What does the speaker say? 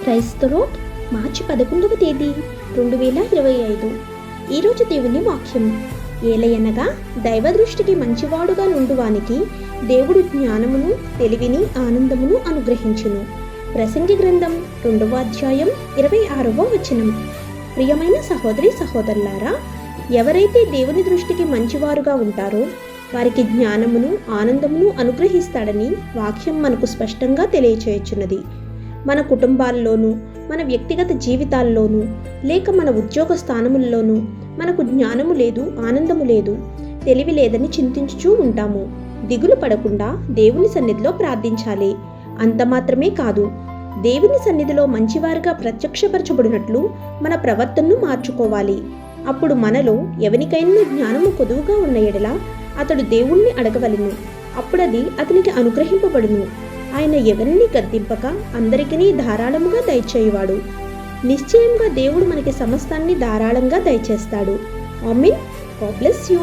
Praise the lord. మార్చి 11వ తేదీ 2025. ఈరోజు దేవుని వాక్యం. ఏలయనగా దైవ దృష్టికి మంచివాడుగా నుండువానికి దేవుడు జ్ఞానమును, తెలివిని, ఆనందమును అనుగ్రహించును. ప్రసంగి గ్రంథం 2వ అధ్యాయం 26వ వచనం. ప్రియమైన సహోదరి సహోదరులారా, ఎవరైతే దేవుని దృష్టికి మంచివారుగా ఉంటారో వారికి జ్ఞానమును, ఆనందమును అనుగ్రహిస్తాడని వాక్యం మనకు స్పష్టంగా తెలియచేయుచున్నది. మన కుటుంబాల్లోనూ, మన వ్యక్తిగత జీవితాల్లోనూ, లేక మన ఉద్యోగ స్థానముల్లోనూ మనకు జ్ఞానము లేదు, ఆనందము లేదు, తెలివి లేదని చింతించుచూ ఉంటాము. దిగులు పడకుండా దేవుని సన్నిధిలో ప్రార్థించాలి. అంత మాత్రమే కాదు, దేవుని సన్నిధిలో మంచివారుగా ప్రత్యక్షపరచబడినట్లు మన ప్రవర్తనను మార్చుకోవాలి. అప్పుడు మనలో ఎవరికైనా జ్ఞానము కొదువుగా ఉన్న ఎడల అతడు దేవుణ్ణి అడగవలెను. అప్పుడది అతనికి అనుగ్రహింపబడును. ఆయన ఎవరిని గద్దింపక అందరికీ ధారాళముగా దయచేయువాడు. నిశ్చయంగా దేవుడు మనకి సమస్తాన్ని ధారాళంగా దయచేస్తాడు. ఆమేన్. God bless you.